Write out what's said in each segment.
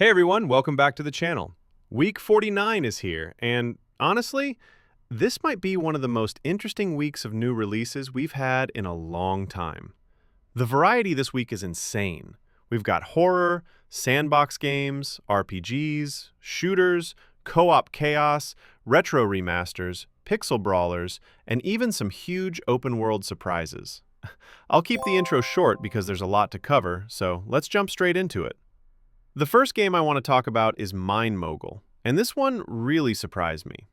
Hey everyone, welcome back to the channel. Week 49 is here, and honestly, this might be one of the most interesting weeks of new releases we've had in a long time. The variety this week is insane. We've got horror, sandbox games, RPGs, shooters, co-op chaos, retro remasters, pixel brawlers, and even some huge open-world surprises. I'll keep the intro short because there's a lot to cover, so let's jump straight into it. The first game I want to talk about is MineMogul, and this one really surprised me.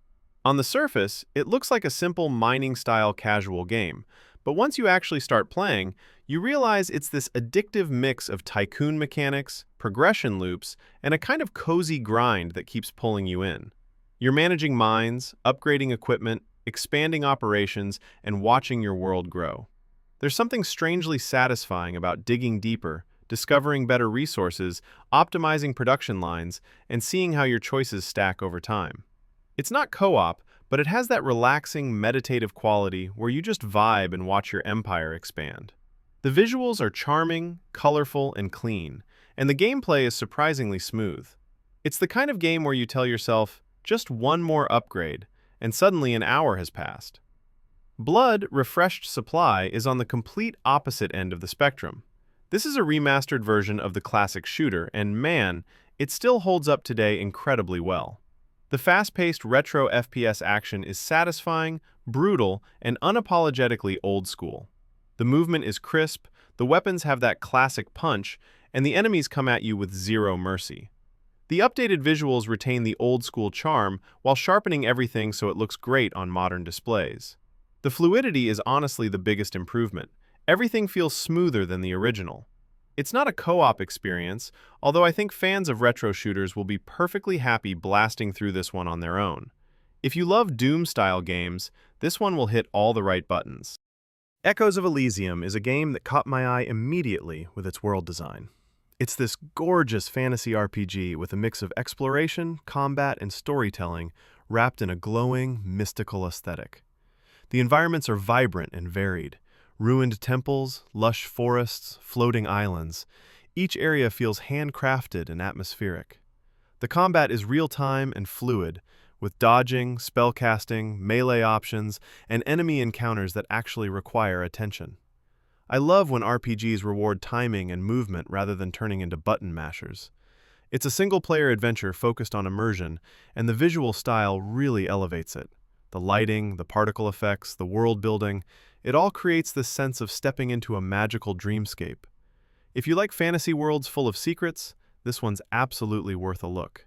On the surface, it looks like a simple mining-style casual game, but once you actually start playing, you realize it's this addictive mix of tycoon mechanics, progression loops, and a kind of cozy grind that keeps pulling you in. You're managing mines, upgrading equipment, expanding operations, and watching your world grow. There's something strangely satisfying about digging deeper, discovering better resources, optimizing production lines, and seeing how your choices stack over time. It's not co-op, but it has that relaxing, meditative quality where you just vibe and watch your empire expand. The visuals are charming, colorful, and clean, and the gameplay is surprisingly smooth. It's the kind of game where you tell yourself, just one more upgrade, and suddenly an hour has passed. Blood Refreshed Supply is on the complete opposite end of the spectrum. This is a remastered version of the classic shooter, and man, it still holds up today incredibly well. The fast-paced retro FPS action is satisfying, brutal, and unapologetically old school. The movement is crisp, the weapons have that classic punch, and the enemies come at you with zero mercy. The updated visuals retain the old-school charm while sharpening everything so it looks great on modern displays. The fluidity is honestly the biggest improvement. Everything feels smoother than the original. It's not a co-op experience, although I think fans of retro shooters will be perfectly happy blasting through this one on their own. If you love Doom-style games, this one will hit all the right buttons. Echoes of Elysium is a game that caught my eye immediately with its world design. It's this gorgeous fantasy RPG with a mix of exploration, combat, and storytelling wrapped in a glowing, mystical aesthetic. The environments are vibrant and varied. Ruined temples, lush forests, floating islands. Each area feels handcrafted and atmospheric. The combat is real-time and fluid, with dodging, spellcasting, melee options, and enemy encounters that actually require attention. I love when RPGs reward timing and movement rather than turning into button mashers. It's a single-player adventure focused on immersion, and the visual style really elevates it. The lighting, the particle effects, the world building, it all creates this sense of stepping into a magical dreamscape. If you like fantasy worlds full of secrets, this one's absolutely worth a look.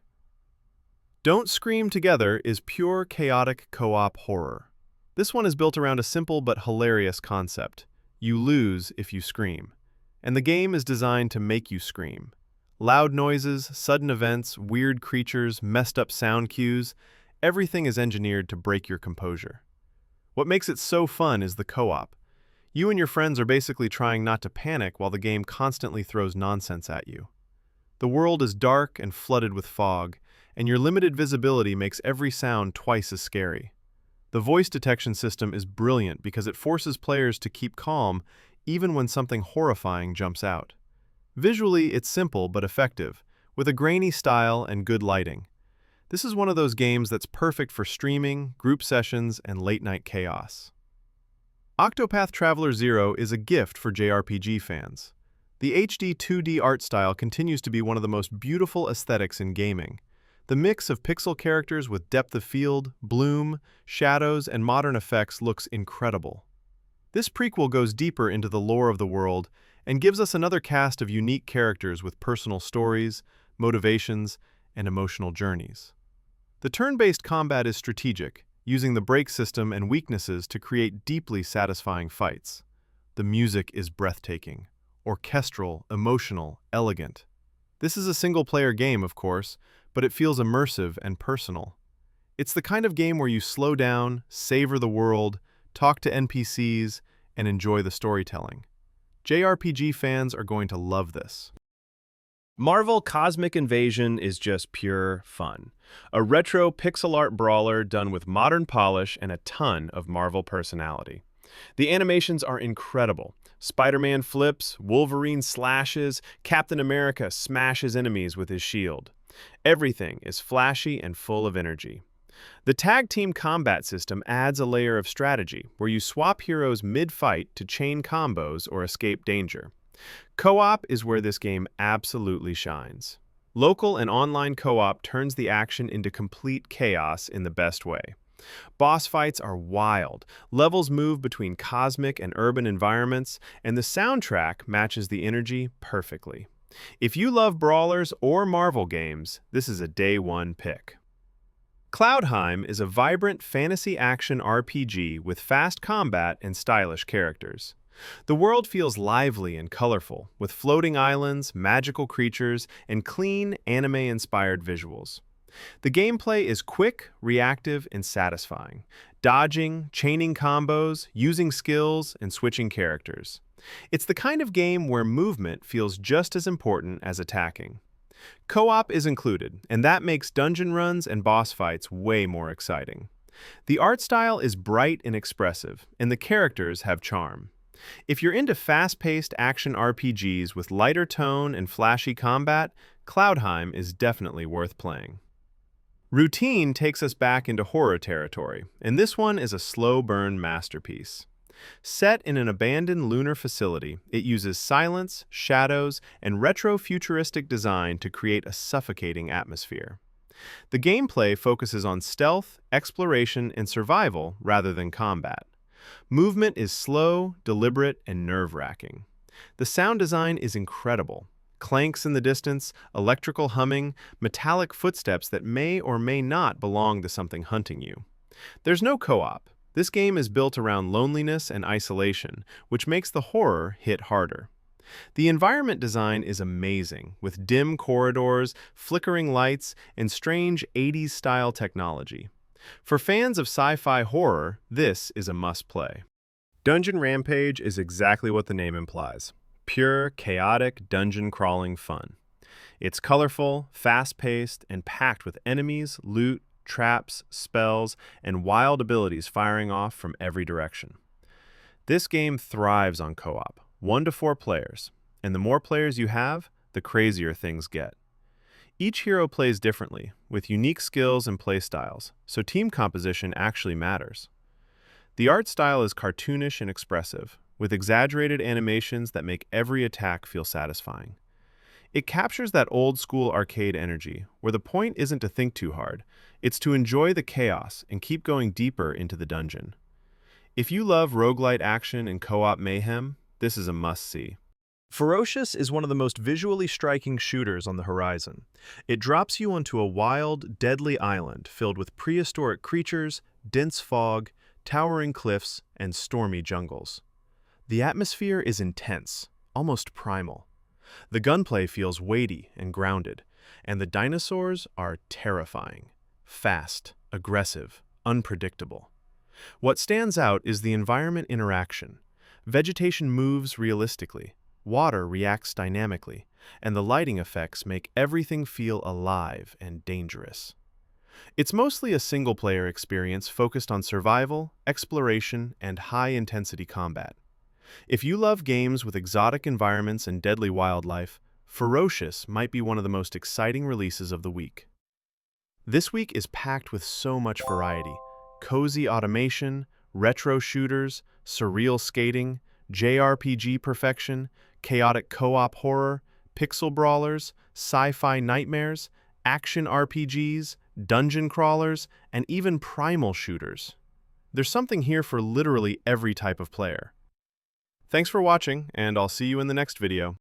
Don't Scream Together is pure chaotic co-op horror. This one is built around a simple but hilarious concept. You lose if you scream. And the game is designed to make you scream. Loud noises, sudden events, weird creatures, messed up sound cues, everything is engineered to break your composure. What makes it so fun is the co-op. You and your friends are basically trying not to panic while the game constantly throws nonsense at you. The world is dark and flooded with fog, and your limited visibility makes every sound twice as scary. The voice detection system is brilliant because it forces players to keep calm even when something horrifying jumps out. Visually, it's simple but effective, with a grainy style and good lighting. This is one of those games that's perfect for streaming, group sessions, and late-night chaos. OCTOPATH TRAVELER 0 is a gift for JRPG fans. The HD-2D art style continues to be one of the most beautiful aesthetics in gaming. The mix of pixel characters with depth of field, bloom, shadows, and modern effects looks incredible. This prequel goes deeper into the lore of the world and gives us another cast of unique characters with personal stories, motivations, and emotional journeys. The turn-based combat is strategic, using the break system and weaknesses to create deeply satisfying fights. The music is breathtaking, orchestral, emotional, elegant. This is a single-player game, of course, but it feels immersive and personal. It's the kind of game where you slow down, savor the world, talk to NPCs, and enjoy the storytelling. JRPG fans are going to love this. Marvel Cosmic Invasion is just pure fun. A retro pixel art brawler done with modern polish and a ton of Marvel personality. The animations are incredible. Spider-Man flips, Wolverine slashes, Captain America smashes enemies with his shield. Everything is flashy and full of energy. The tag team combat system adds a layer of strategy where you swap heroes mid-fight to chain combos or escape danger. Co-op is where this game absolutely shines. Local and online co-op turns the action into complete chaos in the best way. Boss fights are wild, levels move between cosmic and urban environments, and the soundtrack matches the energy perfectly. If you love brawlers or Marvel games, this is a day one pick. Cloudheim is a vibrant fantasy action RPG with fast combat and stylish characters. The world feels lively and colorful, with floating islands, magical creatures, and clean, anime-inspired visuals. The gameplay is quick, reactive, and satisfying, dodging, chaining combos, using skills, and switching characters. It's the kind of game where movement feels just as important as attacking. Co-op is included, and that makes dungeon runs and boss fights way more exciting. The art style is bright and expressive, and the characters have charm. If you're into fast-paced action RPGs with lighter tone and flashy combat, Cloudheim is definitely worth playing. Routine takes us back into horror territory, and this one is a slow-burn masterpiece. Set in an abandoned lunar facility, it uses silence, shadows, and retro-futuristic design to create a suffocating atmosphere. The gameplay focuses on stealth, exploration, and survival rather than combat. Movement is slow, deliberate, and nerve-wracking. The sound design is incredible. Clanks in the distance, electrical humming, metallic footsteps that may or may not belong to something hunting you. There's no co-op. This game is built around loneliness and isolation, which makes the horror hit harder. The environment design is amazing, with dim corridors, flickering lights, and strange 80s-style technology. For fans of sci-fi horror, this is a must-play. Dungeon Rampage is exactly what the name implies. Pure, chaotic, dungeon-crawling fun. It's colorful, fast-paced, and packed with enemies, loot, traps, spells, and wild abilities firing off from every direction. This game thrives on co-op, 1 to 4 players, and the more players you have, the crazier things get. Each hero plays differently, with unique skills and playstyles, so team composition actually matters. The art style is cartoonish and expressive, with exaggerated animations that make every attack feel satisfying. It captures that old-school arcade energy, where the point isn't to think too hard, it's to enjoy the chaos and keep going deeper into the dungeon. If you love roguelite action and co-op mayhem, this is a must-see. Ferocious is one of the most visually striking shooters on the horizon. It drops you onto a wild, deadly island filled with prehistoric creatures, dense fog, towering cliffs, and stormy jungles. The atmosphere is intense, almost primal. The gunplay feels weighty and grounded, and the dinosaurs are terrifying, fast, aggressive, unpredictable. What stands out is the environment interaction. Vegetation moves realistically, water reacts dynamically, and the lighting effects make everything feel alive and dangerous. It's mostly a single-player experience focused on survival, exploration, and high-intensity combat. If you love games with exotic environments and deadly wildlife, Ferocious might be one of the most exciting releases of the week. This week is packed with so much variety: cozy automation, retro shooters, surreal skating, JRPG perfection, chaotic co-op horror, pixel brawlers, sci-fi nightmares, action RPGs, dungeon crawlers, and even primal shooters. There's something here for literally every type of player. Thanks for watching, and I'll see you in the next video.